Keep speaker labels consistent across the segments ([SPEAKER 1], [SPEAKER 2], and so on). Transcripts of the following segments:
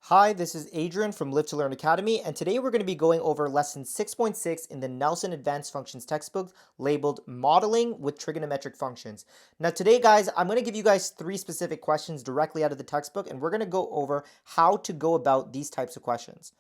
[SPEAKER 1] Hi, this is Adrian from Live to Learn Academy, and today we're going to be going over lesson 6.6 in the Nelson Advanced Functions textbook labeled Modeling with Trigonometric Functions. Now today, guys, I'm going to give you guys 3 specific questions directly out of the textbook, and we're going to go over how to go about these types of questions.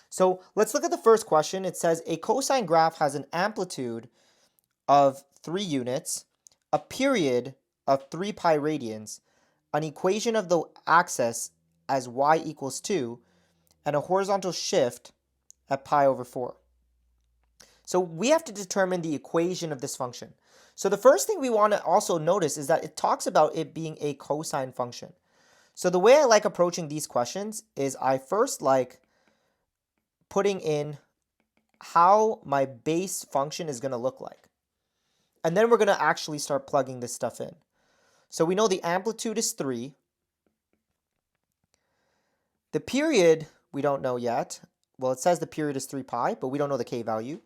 [SPEAKER 1] So let's look at the first question. It says a cosine graph has an amplitude of 3 units, a period of 3 pi radians, an equation of the axis as y equals 2, and a horizontal shift at pi over 4. So we have to determine the equation of this function. So the first thing we want to also notice is that it talks about it being a cosine function. So the way I like approaching these questions is I first like putting in how my base function is going to look like. And then we're going to actually start plugging this stuff in. So we know the amplitude is 3. The period, we don't know yet. Well, it says the period is 3 pi, but we don't know the k value.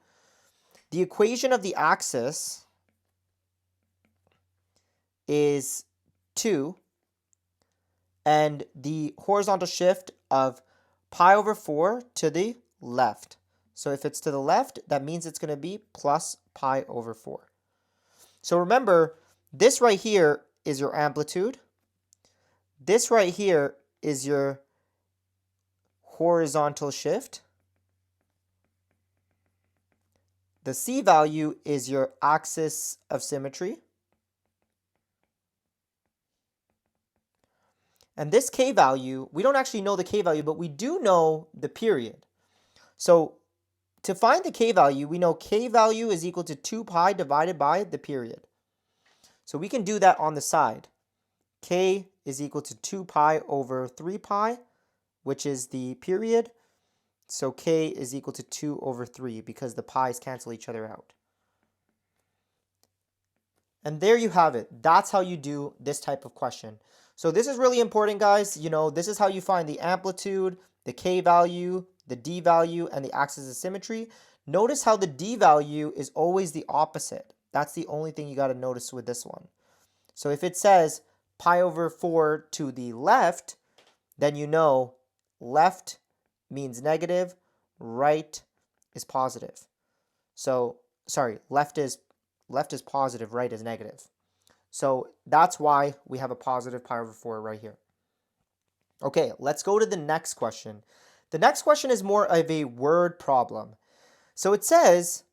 [SPEAKER 1] The equation of the axis is 2. And the horizontal shift of pi over 4 to the left. So if it's to the left, that means it's going to be plus pi over 4. So remember, this right here is your amplitude. This right here is your horizontal shift. The c value is your axis of symmetry. And this k value, we don't actually know the k value, but we do know the period. So to find the k value, we know k value is equal to 2 pi divided by the period. So we can do that on the side. K is equal to 2 pi over 3 pi, which is the period. So k is equal to 2 over 3 because the pi's cancel each other out. And there you have it. That's how you do this type of question. So this is really important, guys. You know, this is how you find the amplitude, the k value, the d value, and the axis of symmetry. Notice how the d value is always the opposite. That's the only thing you got to notice with this one. So if it says pi over 4 to the left, then you know left means negative, right is positive. So, sorry, left is positive, right is negative. So that's why we have a positive pi over 4 right here. Okay, let's go to the next question. The next question is more of a word problem. So it says,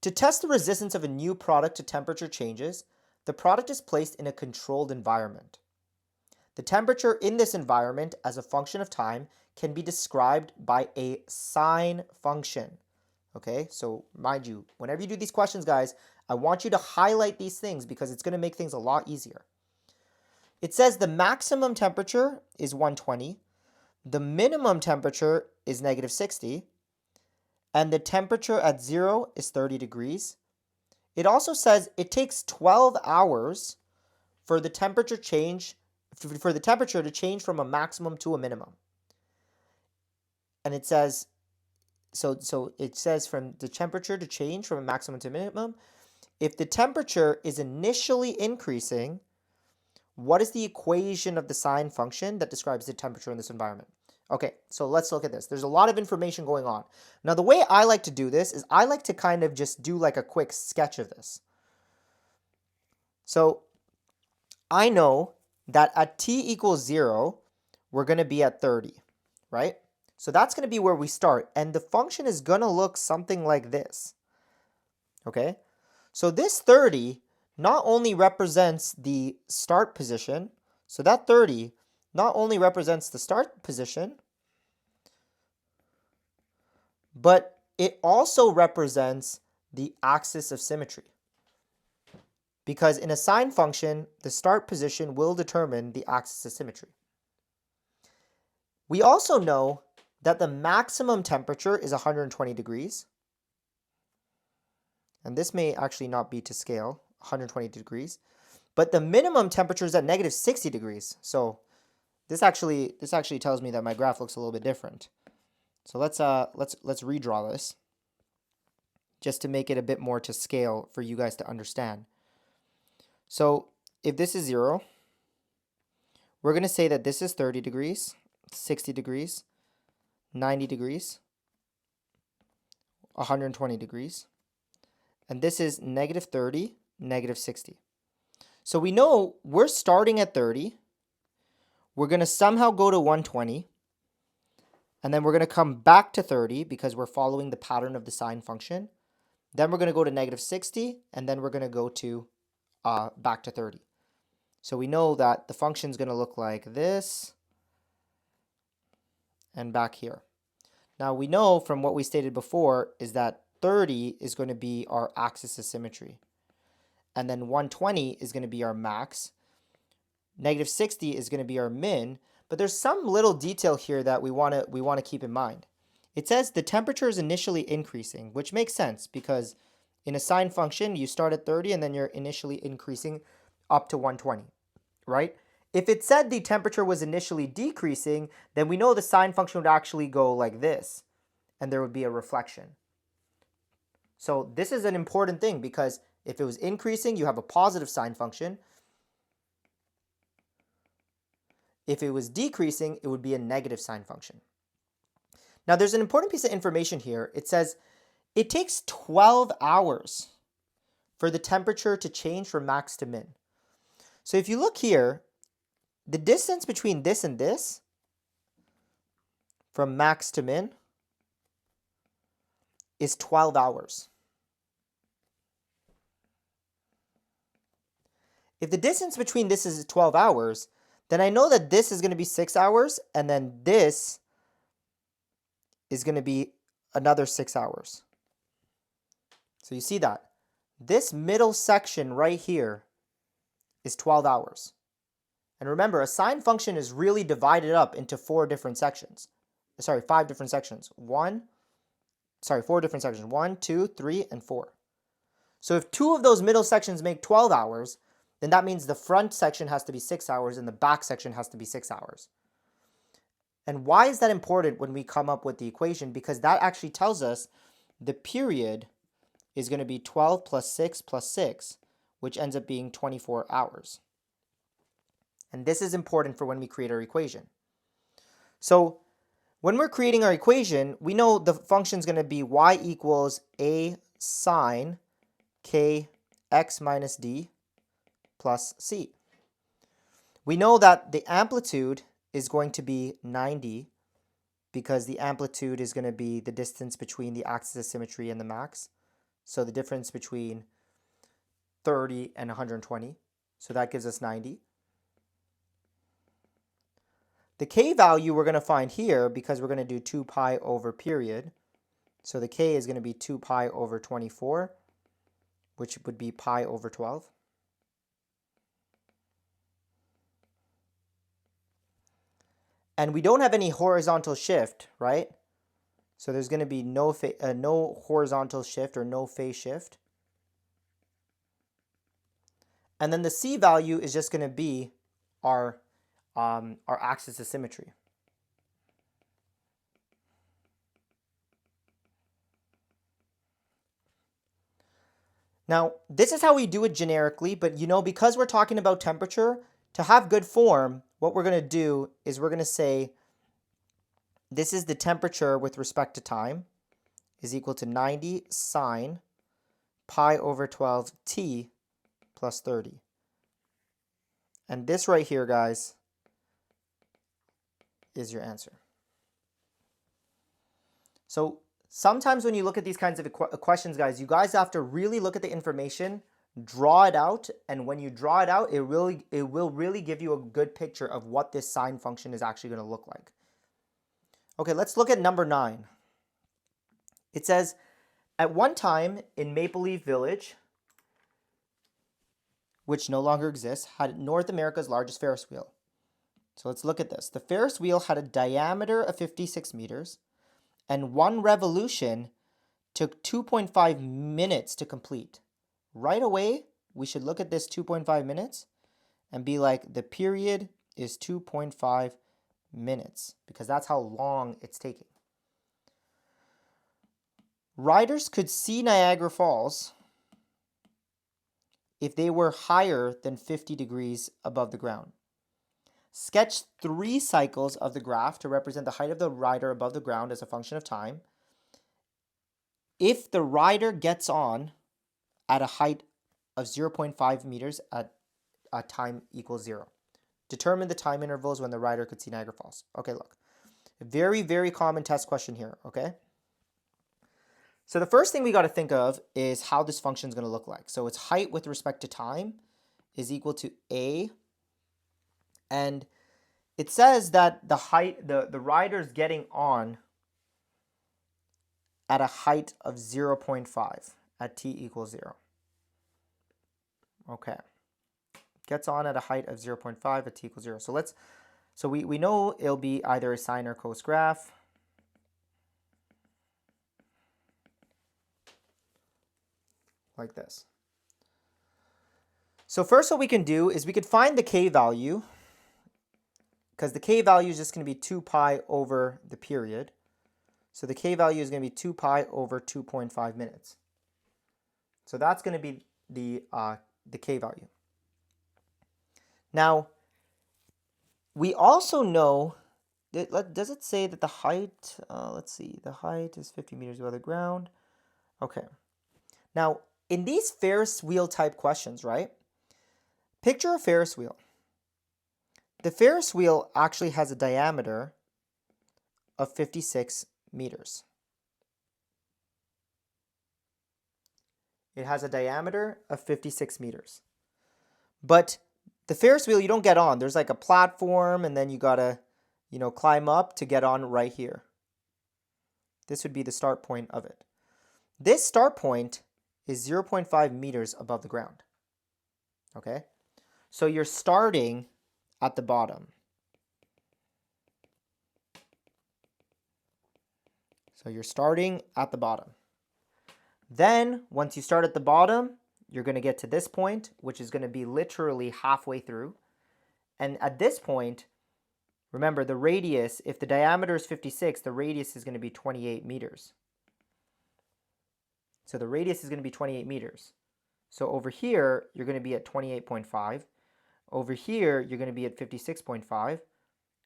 [SPEAKER 1] to test the resistance of a new product to temperature changes, the product is placed in a controlled environment. The temperature in this environment as a function of time can be described by a sine function. Okay, so mind you, whenever you do these questions, guys, I want you to highlight these things because it's going to make things a lot easier. It says the maximum temperature is 120, the minimum temperature is negative 60, and the temperature at 0 is 30 degrees. It also says it takes 12 hours for the temperature to change from a maximum to a minimum. And it says, so it says from the temperature to change from a maximum to minimum. If the temperature is initially increasing, what is the equation of the sine function that describes the temperature in this environment? Okay, so let's look at this. There's a lot of information going on. Now, the way I like to do this is I like to kind of just do like a quick sketch of this. So I know that at t equals 0, we're going to be at 30, right? So that's going to be where we start. And the function is going to look something like this. Okay? So this 30 not only represents the start position, so that 30 not only represents the start position, but it also represents the axis of symmetry. Because in a sine function, the start position will determine the axis of symmetry. We also know that the maximum temperature is 120 degrees. And this may actually not be to scale, 120 degrees. But the minimum temperature is at negative 60 degrees. So this actually tells me that my graph looks a little bit different. So let's redraw this just to make it a bit more to scale for you guys to understand. So if this is 0, we're going to say that this is 30 degrees 60 degrees, 90 degrees, 120 degrees. And this is negative 30, negative 60. So we know we're starting at 30. We're going to somehow go to 120. And then we're going to come back to 30 because we're following the pattern of the sine function. Then we're going to go to negative 60. And then we're going to go to back to 30. So we know that the function is going to look like this and back here. Now we know from what we stated before is that 30 is going to be our axis of symmetry. And then 120 is going to be our max. Negative 60 is going to be our min. But there's some little detail here that we want to keep in mind. It says the temperature is initially increasing, which makes sense because in a sine function, you start at 30 and then you're initially increasing up to 120, right? If it said the temperature was initially decreasing, then we know the sine function would actually go like this, and there would be a reflection. So this is an important thing because if it was increasing, you have a positive sine function. If it was decreasing, it would be a negative sine function. Now there's an important piece of information here. It says it takes 12 hours for the temperature to change from max to min. So if you look here, the distance between this and this, from max to min, is 12 hours. If the distance between this is 12 hours, then I know that this is going to be 6 hours, and then this is going to be another 6 hours. So you see that. This middle section right here is 12 hours. And remember, a sine function is really divided up into 4 different sections. Sorry, 5 different sections. 4 different sections. 1, 2, 3, and 4. So if 2 of those middle sections make 12 hours, then that means the front section has to be 6 hours and the back section has to be 6 hours. And why is that important when we come up with the equation? Because that actually tells us the period is going to be 12 plus 6 plus 6, which ends up being 24 hours. And this is important for when we create our equation. So when we're creating our equation, we know the function is going to be y equals a sine k x minus d plus c. We know that the amplitude is going to be 90 because the amplitude is going to be the distance between the axis of symmetry and the max. So the difference between 30 and 120. So that gives us 90. The k value we're going to find here because we're going to do 2 pi over period. So the k is going to be 2 pi over 24, which would be pi over 12. And we don't have any horizontal shift, right? So there's going to be no horizontal shift or no phase shift. And then the c value is just going to be our axis of symmetry. Now, this is how we do it generically, but because we're talking about temperature, to have good form, what we're going to do is we're going to say this is the temperature with respect to time is equal to 90 sine pi over 12 t plus 30. And this right here, guys, is your answer. So sometimes when you look at these kinds of questions, guys, you guys have to really look at the information, draw it out, and when you draw it out, it will really give you a good picture of what this sine function is actually going to look like. Okay, let's look at number 9. It says, at one time in Maple Leaf Village, which no longer exists, had North America's largest Ferris wheel. So let's look at this. The Ferris wheel had a diameter of 56 meters, and one revolution took 2.5 minutes to complete. Right away, we should look at this 2.5 minutes and be like, the period is 2.5 minutes, because that's how long it's taking. Riders could see Niagara Falls if they were higher than 50 degrees above the ground. Sketch 3 cycles of the graph to represent the height of the rider above the ground as a function of time. If the rider gets on at a height of 0.5 meters at time equals 0. Determine the time intervals when the rider could see Niagara Falls. Okay, look. A very, very common test question here, okay? So the first thing we got to think of is how this function is going to look like. So its height with respect to time is equal to a, and it says that the height, the rider's getting on at a height of 0.5 at t equals 0. Okay. Gets on at a height of 0.5 at t equals 0. So we know it'll be either a sine or cos graph. Like this. So first what we can do is we could find the k value, because the k value is just going to be 2 pi over the period. So the k value is going to be 2 pi over 2.5 minutes. So that's going to be the k value. Now, we also know, does it say that the height, let's see, the height is 50 meters above the ground. Okay. Now, in these Ferris wheel type questions, right? Picture a Ferris wheel. The Ferris wheel actually has a diameter of 56 meters. It has a diameter of 56 meters. But the Ferris wheel, you don't get on. There's like a platform, and then you gotta, climb up to get on right here. This would be the start point of it. This start point is 0.5 meters above the ground. Okay? So you're starting at the bottom. So you're starting at the bottom. Then, once you start at the bottom, you're going to get to this point, which is going to be literally halfway through. And at this point, remember the radius, if the diameter is 56, the radius is going to be 28 meters. So the radius is going to be 28 meters. So over here, you're going to be at 28.5. Over here, you're going to be at 56.5.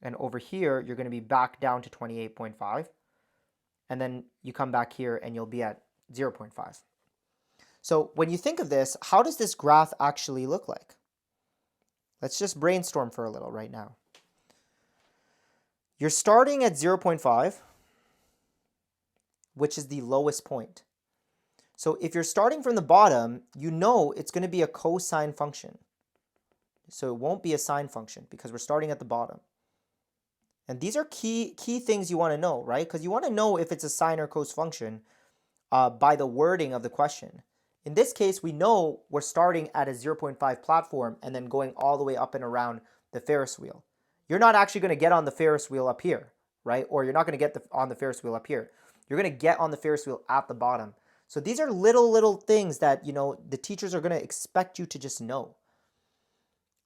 [SPEAKER 1] And over here, you're going to be back down to 28.5. And then you come back here and you'll be at 0.5. So when you think of this, how does this graph actually look like? Let's just brainstorm for a little right now. You're starting at 0.5, which is the lowest point. So if you're starting from the bottom, you know it's going to be a cosine function. So it won't be a sine function because we're starting at the bottom. And these are key things you want to know, right? Because you want to know if it's a sine or cos function by the wording of the question. In this case, we know we're starting at a 0.5 platform and then going all the way up and around the Ferris wheel. You're not actually going to get on the Ferris wheel up here, right? Or you're not going to get on the Ferris wheel up here. You're going to get on the Ferris wheel at the bottom. So these are little things that, the teachers are going to expect you to just know.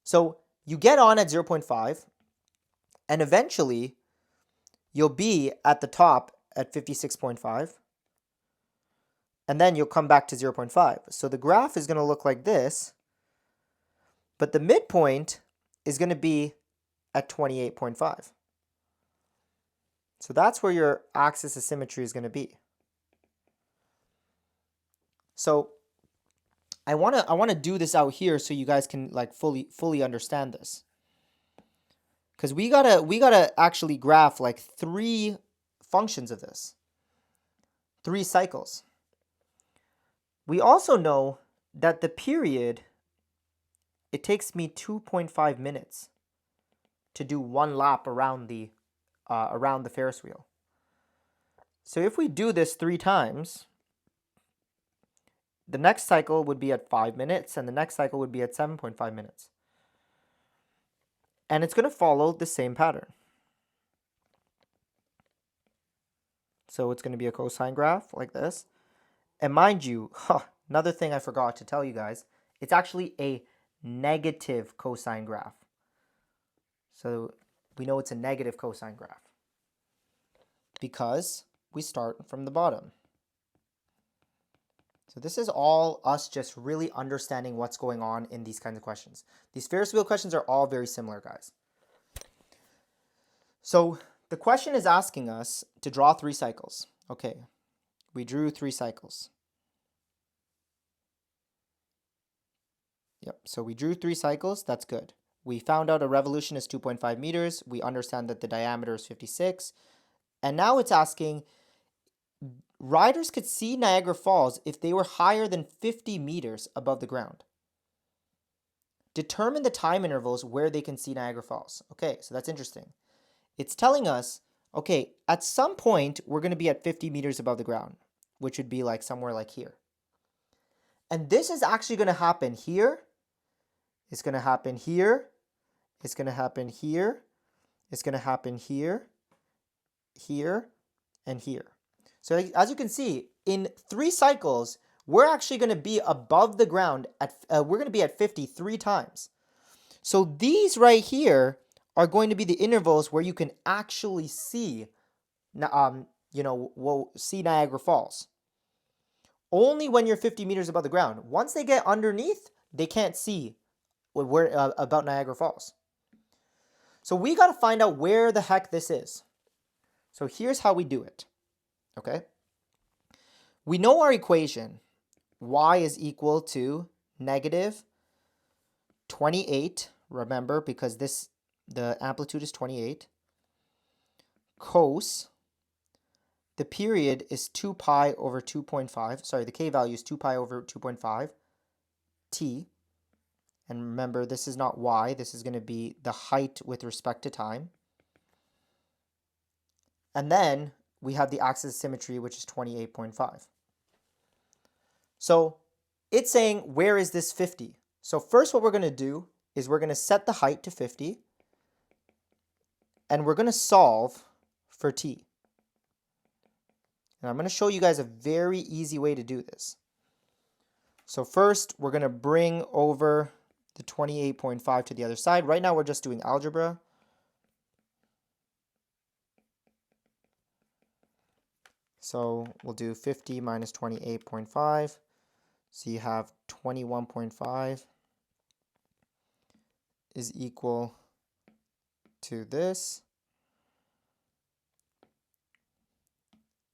[SPEAKER 1] So you get on at 0.5, and eventually you'll be at the top at 56.5. And then you'll come back to 0.5. So the graph is going to look like this, but the midpoint is going to be at 28.5. So that's where your axis of symmetry is going to be. So I want to do this out here so you guys can fully understand this. Cuz we got to actually graph 3 functions of this. 3 cycles. We also know that the period, it takes me 2.5 minutes to do 1 lap around the Ferris wheel. So if we do this 3 times, the next cycle would be at 5 minutes, and the next cycle would be at 7.5 minutes. And it's going to follow the same pattern. So it's going to be a cosine graph like this. And mind you, another thing I forgot to tell you guys, it's actually a negative cosine graph. So we know it's a negative cosine graph because we start from the bottom. So this is all us just really understanding what's going on in these kinds of questions. These Ferris wheel questions are all very similar, guys. So the question is asking us to draw 3 cycles. Okay, we drew 3 cycles. Yep, so we drew 3 cycles, that's good. We found out a revolution is 2.5 meters. We understand that the diameter is 56. And now it's asking, riders could see Niagara Falls if they were higher than 50 meters above the ground. Determine the time intervals where they can see Niagara Falls. Okay, so that's interesting. It's telling us, okay, at some point, we're going to be at 50 meters above the ground, which would be like somewhere like here. And this is actually going to happen here. It's going to happen here. It's going to happen here. It's going to happen here, here, and here. So as you can see, in 3 cycles, we're actually going to be above the ground at, we're going to be at 50 3 times. So these right here are going to be the intervals where you can actually see, see Niagara Falls. Only when you're 50 meters above the ground. Once they get underneath, they can't see about Niagara Falls. So we got to find out where the heck this is. So here's how we do it. Okay. We know our equation. Y is equal to negative 28. Remember, because the amplitude is 28. Cos, the period is 2 pi over 2.5. Sorry, the k value is 2 pi over 2.5 t. And remember, this is not y. This is going to be the height with respect to time. And then we have the axis of symmetry, which is 28.5. So it's saying, where is this 50? So first what we're going to do is we're going to set the height to 50. And we're going to solve for t. And I'm going to show you guys a very easy way to do this. So first, we're going to bring over the 28.5 to the other side. Right now, we're just doing algebra. So we'll do 50 minus 28.5. So you have 21.5 is equal to this.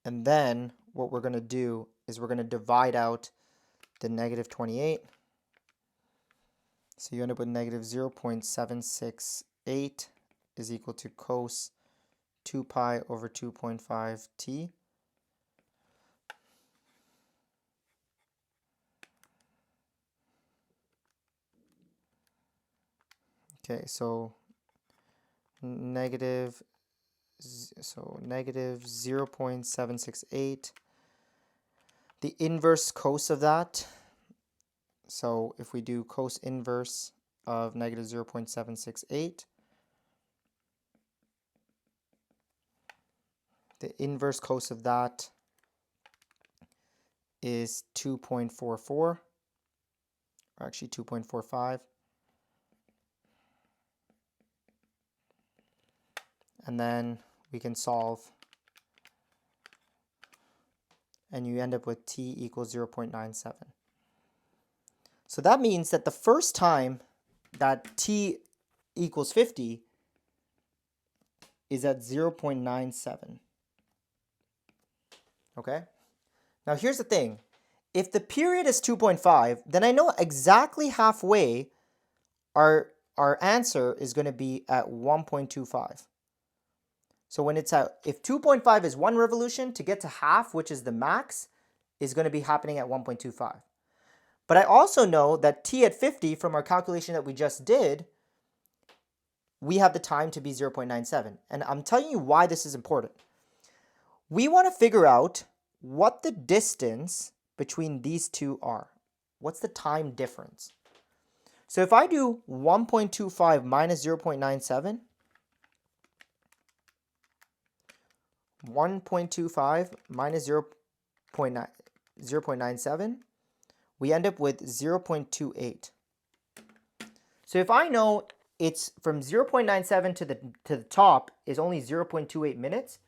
[SPEAKER 1] And then what we're going to do is we're going to divide out the negative 28. So you end up with negative 0.768 is equal to cos 2 pi over 2.5 t. Okay, so negative 0.768. The inverse cos of that. So if we do cos inverse of negative 0.768, the inverse cos of that is 2.44, or actually 2.45. And then we can solve, and you end up with t equals 0.97. So that means that the first time that t equals 50 is at 0.97. Okay? Now here's the thing. If the period is 2.5, then I know exactly halfway our answer is going to be at 1.25. So when it's at, if 2.5 is 1 revolution, to get to half, which is the max, is going to be happening at 1.25. But I also know that t at 50, from our calculation that we just did, we have the time to be 0.97. And I'm telling you why this is important. We want to figure out what the distance between these two are. What's the time difference? So if I do 1.25 minus 0.97, 1.25 minus 0.97, we end up with 0.28. So if I know it's from 0.97 to the top is only 0.28 minutes,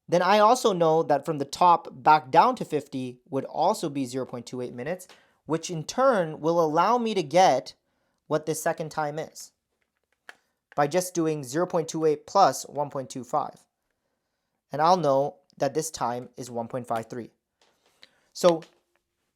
[SPEAKER 1] then I also know that from the top back down to 50 would also be 0.28 minutes, which in turn will allow me to get what this second time is. by just doing 0.28 plus 1.25. And I'll know that this time is 1.53. So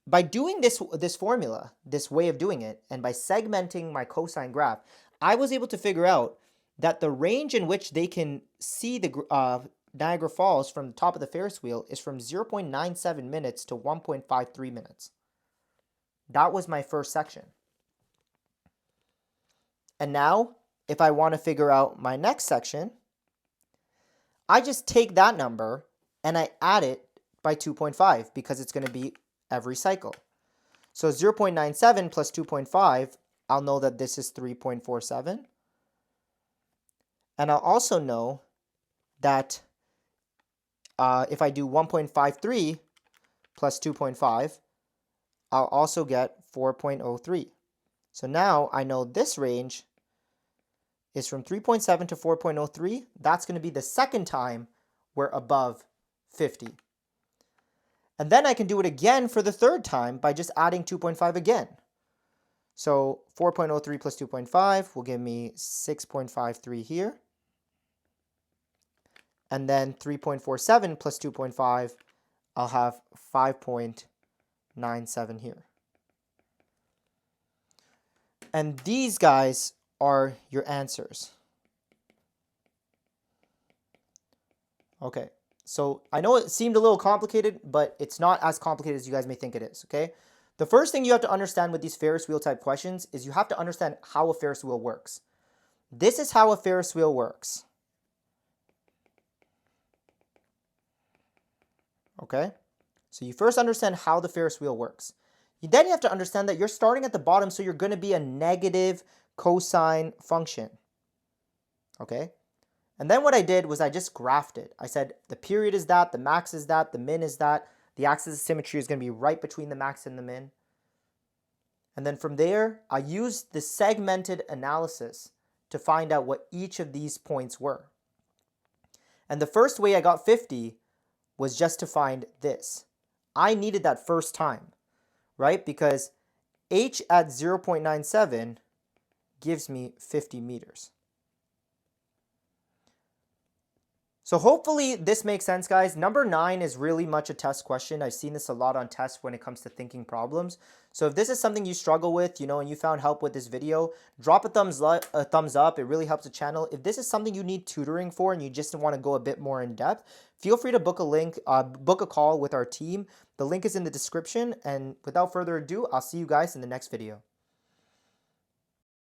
[SPEAKER 1] by doing this formula, this way of doing it, and by segmenting my cosine graph, I was able to figure out that the range in which they can see the Niagara Falls from the top of the Ferris wheel is from 0.97 minutes to 1.53 minutes. That was my first section. And now, if I want to figure out my next section, I just take that number and I add it by 2.5 because it's going to be every cycle. So 0.97 plus 2.5, I'll know that this is 3.47. And I'll also know that if I do 1.53 plus 2.5, I'll also get 4.03. So now I know this range is from 3.7 to 4.03. That's going to be the second time we're above 50. And then I can do it again for the third time by just adding 2.5 again. So 4.03 plus 2.5 will give me 6.53 here. And then 3.47 plus 2.5, I'll have 5.97 here. And these guys are your answers. Okay, so I know it seemed a little complicated, but it's not as complicated as you guys may think it is, okay? The first thing you have to understand with these Ferris wheel type questions is you have to understand how a Ferris wheel works. This is how a Ferris wheel works. Okay, so you first understand how the Ferris wheel works. Then you have to understand that you're starting at the bottom, so you're going to be a negative cosine function. Okay, and then what I did was I just graphed it. I said the period is that, the max is that, the min is that, the axis of symmetry is going to be right between the max and the min. And then from there, I used the segmented analysis to find out what each of these points were. And the first way I got 50 was just to find this. I needed that first time, right? Because h at 0.97 gives me 50 meters. So hopefully this makes sense, guys. Number 9 is really much a test question. I've seen this a lot on tests when it comes to thinking problems. So if this is something you struggle with, and you found help with this video, drop a thumbs up. It really helps the channel. If this is something you need tutoring for and you just want to go a bit more in depth, feel free to book a call with our team. The link is in the description. And without further ado, I'll see you guys in the next video.